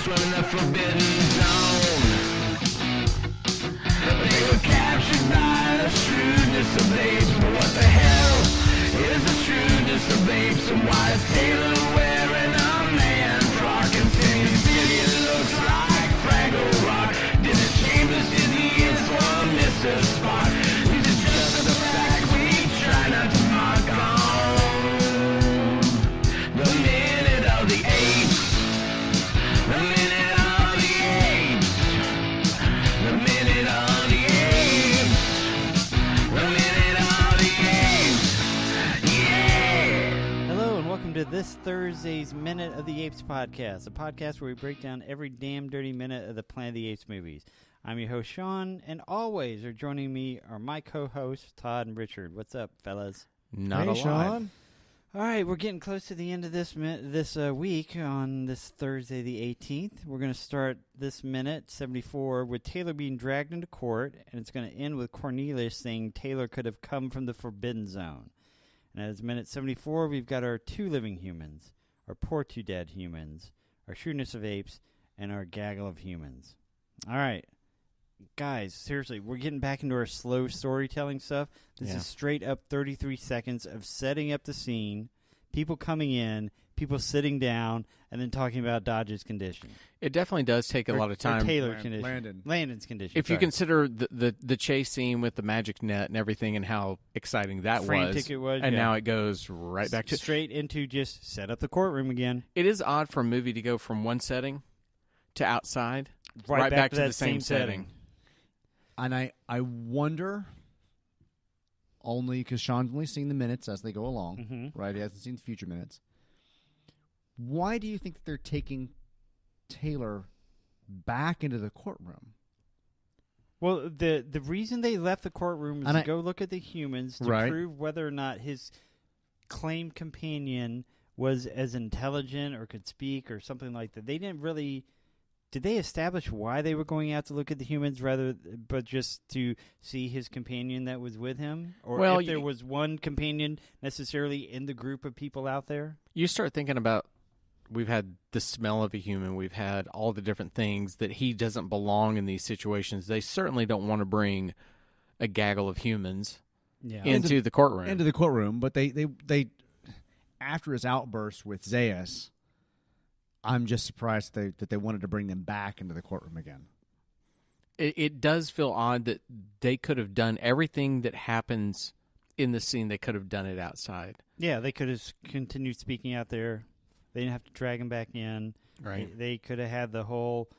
swimming the forbidden zone. They were captured by the shrewdness of apes. But what the hell is the shrewdness of apes? And why is Taylor wearing a man frock and saying city looks like Fraggle Rock? Did the Chambers, did the Innsmouth, Mr. Spock? These are just the facts we try not to mock on. The minute of the apes. The minute of the apes. The minute of the apes. The minute of the apes. Yeah! Hello and welcome to this Thursday's Minute of the Apes podcast, a podcast where we break down every damn dirty minute of the Planet of the Apes movies. I'm your host, Sean, and always are joining me are my co-hosts, Todd and Richard. What's up, fellas? Not Hey, a lot. Sean. All right, we're getting close to the end of this week on this Thursday the 18th. We're going to start this minute, 74, with Taylor being dragged into court, and it's going to end with Cornelius saying Taylor could have come from the Forbidden Zone. And as minute 74, we've got our two living humans, our poor two dead humans, our shrewdness of apes, and our gaggle of humans. All right. Guys, seriously, we're getting back into our slow storytelling stuff. This Yeah. is straight up 33 seconds of setting up the scene, people coming in, people sitting down, and then talking about Dodge's condition. It definitely does take a lot of Or time. Taylor's condition. Landon's condition. If you sorry. consider the chase scene with the magic net and everything and how exciting that Frantic it was, and yeah. now it goes right back to... straight into just set up the courtroom again. It is odd for a movie to go from one setting to outside, right back to that the same setting. And I wonder, only because Sean's only seen the minutes as they go along, Mhm. right? He hasn't seen the future minutes. Why do you think that they're taking Taylor back into the courtroom? Well, the reason they left the courtroom was And to I- go look at the humans to Right. prove whether or not his claimed companion was as intelligent or could speak or something like that. They didn't really... Did they establish why they were going out to look at the humans but just to see his companion that was with him? Or Well, if there was one companion necessarily in the group of people out there? You start thinking about, we've had the smell of a human, we've had all the different things that he doesn't belong in these situations. They certainly don't want to bring a gaggle of humans into the courtroom. Into the courtroom, but they after his outburst with Zaius, I'm just surprised that they wanted to bring them back into the courtroom again. It does feel odd that they could have done everything that happens in the scene. They could have done it outside. Yeah, they could have continued speaking out there. They didn't have to drag him back in. Right. They could have had the whole,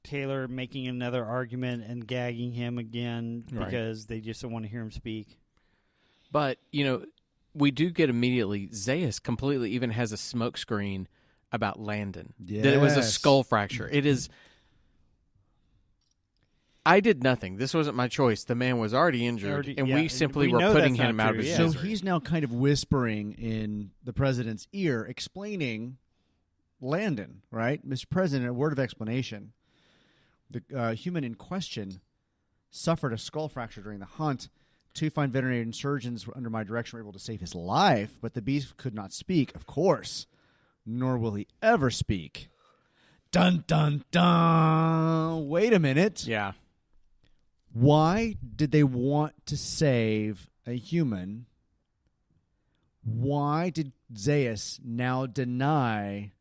Taylor making another argument and gagging him again because they just don't want to hear him speak. But, we do get immediately, Zaius completely even has a smoke screen about Landon. That it was a Yes. skull fracture. It is... I did nothing. This wasn't my choice. The man was already injured, and we simply we were know putting that's him not out of true, his yeah. So misery. he's now kind of whispering in the president's ear, explaining Landon, right? Mr. President, a word of explanation. The human in question suffered a skull fracture during the hunt. Two fine veterinary surgeons under my direction were able to save his life, but the beast could not speak, of course, nor will he ever speak. Dun, dun, dun. Wait a minute. Yeah. Why did they want to save a human? Why did Zaius now deny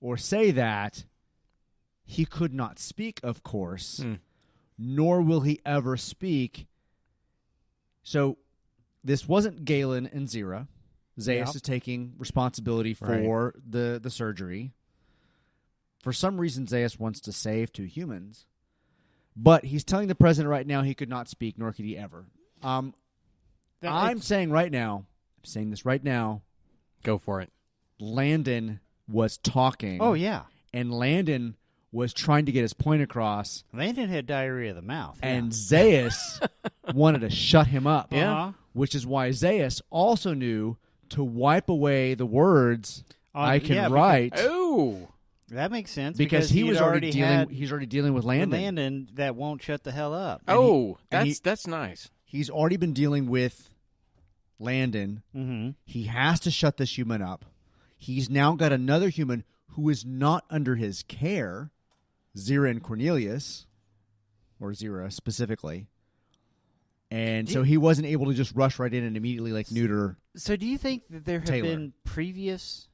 or say that he could not speak, of course, nor will he ever speak? So this wasn't Galen and Zira. Zaius is taking responsibility for the surgery. For some reason, Zaius wants to save two humans. But he's telling the president right now he could not speak, nor could he ever. I'm saying right now, I'm saying this right now, Go for it. Landon was talking. Oh, yeah. And Landon was trying to get his point across. Landon had diarrhea of the mouth. Yeah. And Zaius wanted to shut him up. Yeah. Which is why Zaius also knew to wipe away the words I can write. Oh. That makes sense. Because he was already had he's already dealing with Landon. Landon that won't shut the hell up. That's nice. He's already been dealing with Landon. Mm-hmm. He has to shut this human up. He's now got another human who is not under his care, Zira and Cornelius, or Zira specifically. And so he wasn't able to just rush right in and immediately neuter. So do you think that there have Taylor. been previous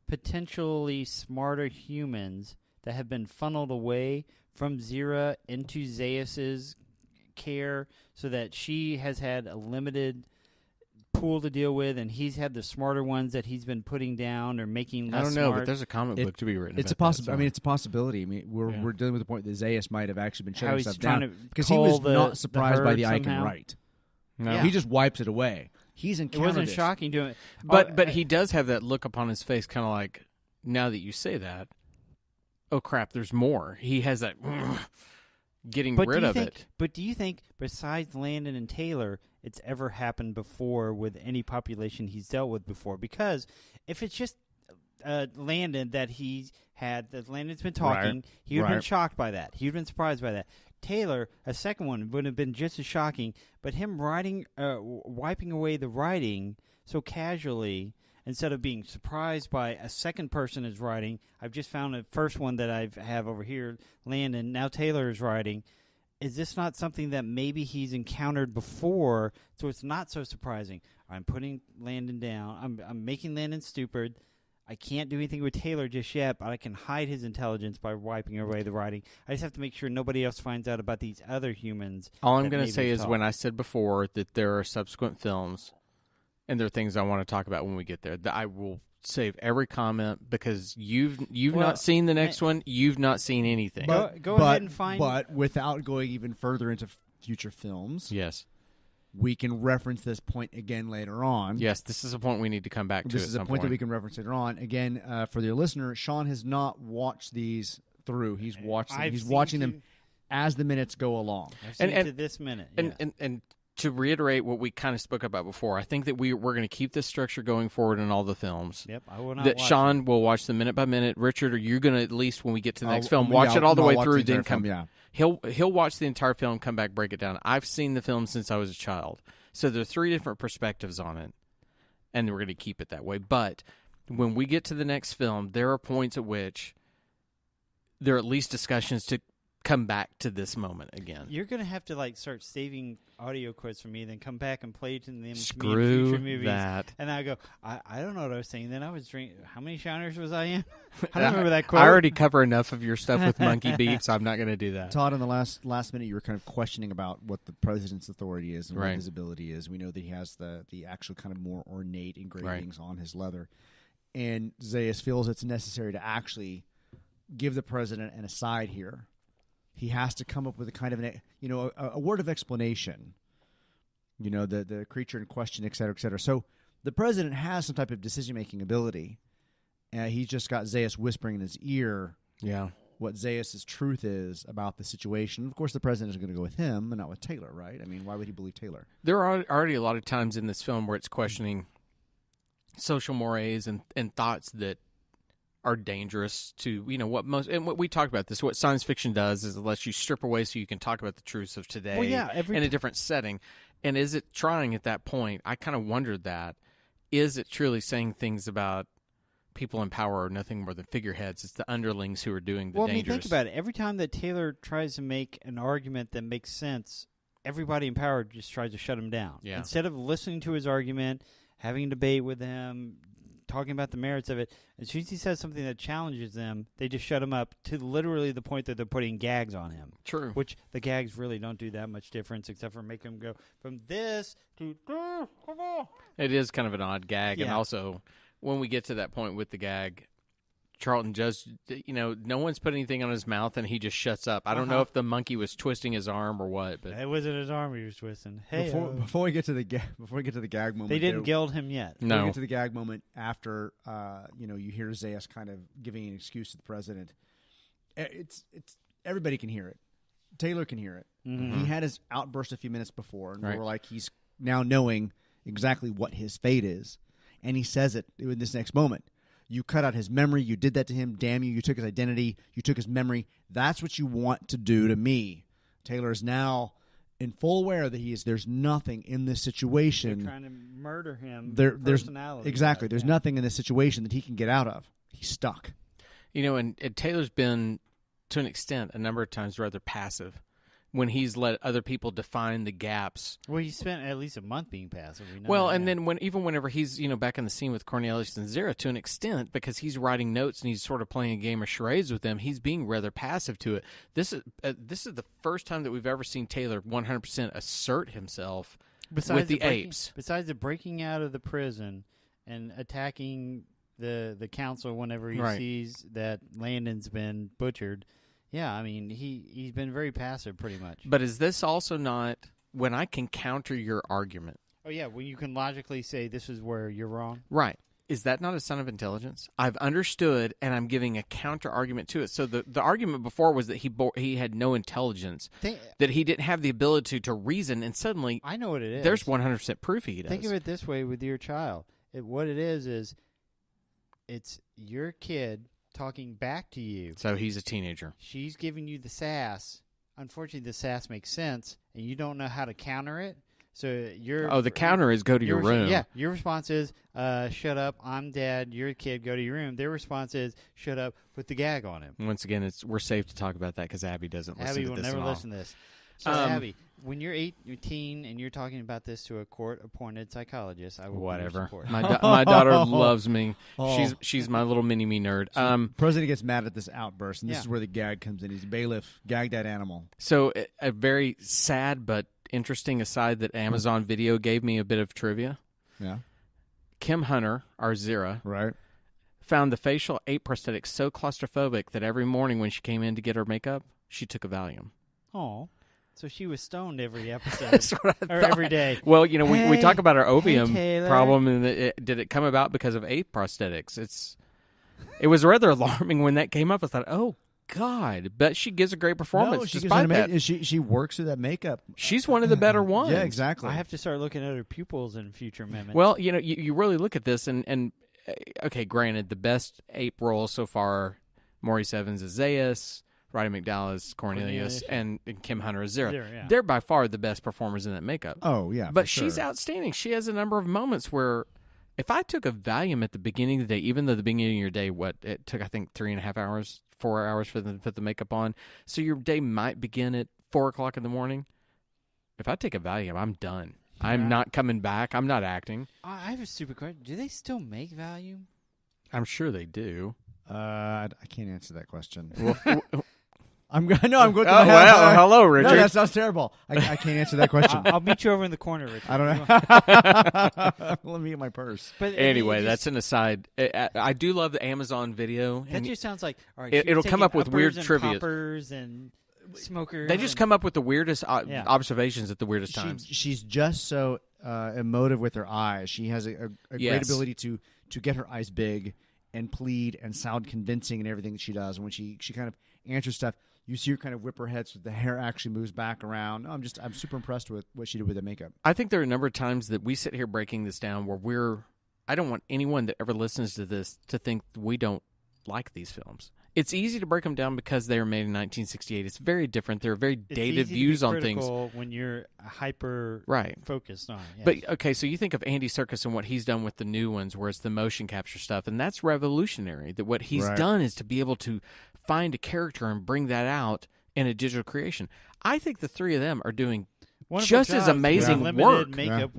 potentially smarter humans that have been funneled away from Zira into Zeus's care so that she has had a limited pool to deal with, and he's had the smarter ones that he's been putting down or making less I don't know, smart? but there's a comic book to be written. It's about a that, I mean, it's a possibility. I mean, we're dealing with the point that Zeus might have actually been How shutting he's stuff trying down to because he was cull not surprised by herd the Icon somehow. right. No. Yeah. He just wipes it away. He's It encountered wasn't this. shocking to him. But he does have that look upon his face, kind of like, now that you say that, oh crap, there's more. He has that getting rid of it. But do you think, besides Landon and Taylor, it's ever happened before with any population he's dealt with before? Because if it's just Landon that Landon's been talking, he would have been shocked by that. He would have been surprised by that. Taylor, a second one, would have been just as shocking. But him wiping away the writing so casually, instead of being surprised by a second person is writing, I've just found a first one that I have over here, Landon. Now Taylor is writing. Is this not something that maybe he's encountered before, so it's not so surprising? I'm putting Landon down. I'm making Landon stupid. I can't do anything with Taylor just yet, but I can hide his intelligence by wiping away the writing. I just have to make sure nobody else finds out about these other humans. All I'm going to say is when I said before that there are subsequent films, and there are things I want to talk about when we get there, that I will save every comment because you've not seen the next one. You've not seen anything. Go ahead and find. But without going even further into future films, yes, we can reference this point again later on. Yes, this is a point we need to come back to. This is a point that we can reference later on. Again, for the listener, Sean has not watched these through. He's watched them. He's watching them as the minutes go along. I've seen to this minute. And to reiterate what we kind of spoke about before, I think that we're going to keep this structure going forward in all the films. Yep, I will not. That watch Sean will watch them minute by minute. Richard, are you going to at least when we get to the next film watch it all the way through? Then come. Yeah. He'll watch the entire film, come back, break it down. I've seen the film since I was a child, so there are 3 different perspectives on it, and we're going to keep it that way. But when we get to the next film, there are points at which there are at least discussions to come back to this moment again. You're going to have to start saving audio quotes from me, then come back and play to them in Screw future movies. that. And I go, I don't know what I was saying. Then I was drinking. How many shiners was I in? I don't remember that quote. I already cover enough of your stuff with Monkey Beat, so I'm not going to do that. Todd, in the last minute, you were kind of questioning about what the president's authority is and what Right. his ability is. We know that he has the actual kind of more ornate engravings on his leather. And Zeus feels it's necessary to actually give the president an aside here. He has to come up with a kind of a word of explanation. The creature in question, et cetera, et cetera. So the president has some type of decision-making ability. He's just got Zeus whispering in his ear what Zeus's truth is about the situation. Of course, the president is going to go with him and not with Taylor, right? I mean, why would he believe Taylor? There are already a lot of times in this film where it's questioning social mores and thoughts that are dangerous to, what what we talked about this, what science fiction does is it lets you strip away so you can talk about the truths of today in a different setting. And is it trying at that point? I kind of wondered that. Is it truly saying things about people in power are nothing more than figureheads? It's the underlings who are doing the dangerous. Think about it. Every time that Taylor tries to make an argument that makes sense, everybody in power just tries to shut him down. Yeah. Instead of listening to his argument, having a debate with him, talking about the merits of it, as soon as he says something that challenges them, they just shut him up to literally the point that they're putting gags on him. True. Which the gags really don't do that much difference except for make him go from this to this. Come on. It is kind of an odd gag. Yeah. And also, when we get to that point with the gag, Charlton just, no one's put anything on his mouth, and he just shuts up. I don't know if the monkey was twisting his arm or what, but It wasn't his arm he was twisting. Hey, Before we get to the gag moment, they didn't gild him yet. Before we no. get to the gag moment after you hear Zeus kind of giving an excuse to the president. It's everybody can hear it. Taylor can hear it. Mm-hmm. He had his outburst a few minutes before, and Right. we're like, he's now knowing exactly what his fate is, and he says it in this next moment. You cut out his memory. You did that to him. Damn you. You took his identity. You took his memory. That's what you want to do to me. Taylor is now in full aware that there's nothing in this situation. They're trying to murder him. There's personality. exactly. There's nothing in this situation that he can get out of. He's stuck. And Taylor's been, to an extent, a number of times rather passive when he's let other people define the gaps. Well, he spent at least a month being passive. We know Well, that, and then whenever he's back in the scene with Cornelius and Zira, to an extent, because he's writing notes and he's sort of playing a game of charades with them, he's being rather passive to it. This is the first time that we've ever seen Taylor 100% assert himself with the apes. Besides the breaking out of the prison and attacking the council whenever he sees that Landon's been butchered. Yeah, I mean, he's been very passive pretty much. But is this also not when I can counter your argument? Oh, yeah, when you can logically say this is where you're wrong? Right. Is that not a sign of intelligence? I've understood, and I'm giving a counter argument to it. So the argument before was that he had no intelligence, that he didn't have the ability to reason, and suddenly I know what it is. There's 100% proof he does. Think of it this way with your child. What it is it's your kid talking back to you. So he's a teenager. She's giving you the sass. Unfortunately, the sass makes sense, and you don't know how to counter it. So the counter is go to your room. Yeah, your response is, shut up, I'm dad, you're a kid, go to your room. Their response is, shut up, put the gag on him. Once again, we're safe to talk about that because Abby doesn't listen to this Abby will never listen to this. So, Abby, when you're 18 and you're talking about this to a court-appointed psychologist, I will whatever. support. My daughter loves me. She's my little mini-me nerd. President gets mad at this outburst, and this is where the gag comes in. He's bailiff, gag that animal. So a very sad but interesting aside that Amazon Video gave me a bit of trivia. Yeah. Kim Hunter, our Zira, right, found the facial ape prosthetic so claustrophobic that every morning when she came in to get her makeup, she took a Valium. Oh. So she was stoned every episode. That's what I or thought. Every day. Well, we talk about our opium Taylor. problem, and did it come about because of ape prosthetics? It was rather alarming when that came up. I thought, oh, God, but she gives a great performance despite that. She works through that makeup. She's one of the better ones. Yeah, exactly. I have to start looking at her pupils in future amendments. Well, you really look at this, and okay, granted, the best ape role so far, Maurice Evans is Zaius, Roddy McDowell is Cornelius, and Kim Hunter is Zira. Yeah. They're by far the best performers in that makeup. Oh, yeah. But she's outstanding. She has a number of moments where if I took a Valium at the beginning of the day, even though the beginning of your day, it took, I think, 3.5 hours, 4 hours for them to put the makeup on. So your day might begin at 4 o'clock in the morning. If I take a Valium, I'm done. Yeah. I'm not coming back. I'm not acting. I have a stupid question. Do they still make Valium? I'm sure they do. I can't answer that question. Well, I'm going. Oh, well, hello, Richard. No, that sounds terrible. I can't answer that question. I'll meet you over in the corner, Richard. I don't know. Let me get my purse. But anyway, that's an aside. I do love the Amazon Video. That just sounds like all right. It'll come up with weird trivia. Poppers and smokers. They just come up with the weirdest observations at the weirdest times. She's just so emotive with her eyes. She has a great ability to get her eyes big and plead and sound convincing in everything that she does. And when she kind of answers stuff, you see her kind of whip her head so the hair actually moves back around. I'm super impressed with what she did with the makeup. I think there are a number of times that we sit here breaking this down where I don't want anyone that ever listens to this to think we don't like these films. It's easy to break them down because they were made in 1968. It's very different. There are very dated views on things. When you're hyper focused on it. Yes. But, okay, so you think of Andy Serkis and what he's done with the new ones where it's the motion capture stuff, and that's revolutionary. That what he's done is to be able to find a character and bring that out in a digital creation. I think the three of them are doing just as amazing work. Makeup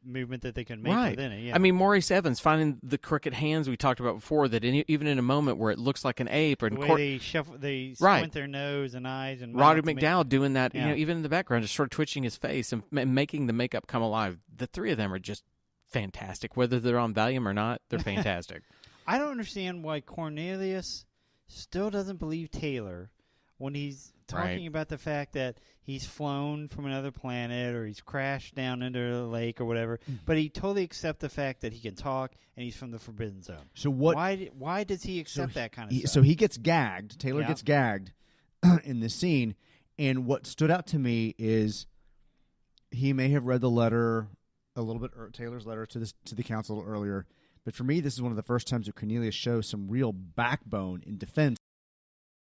movement that they can make within it. Yeah. I mean, Maurice Evans finding the crooked hands we talked about before. That even in a moment where it looks like an ape, or the way they shuffle, they squint their nose and eyes, and Roddy McDowell doing that. Even in the background, just sort of twitching his face and making the makeup come alive. The three of them are just fantastic. Whether they're on Valium or not, they're fantastic. I don't understand why Cornelius still doesn't believe Taylor when he's talking about the fact that he's flown from another planet or he's crashed down into a lake or whatever, but he totally accepts the fact that he can talk and he's from the Forbidden Zone. So what? Why does he accept that kind of stuff? So he gets gagged. Taylor gets gagged in this scene, and what stood out to me is he may have read the letter a little bit, Taylor's letter to the council earlier. But for me, this is one of the first times that Cornelius shows some real backbone in defense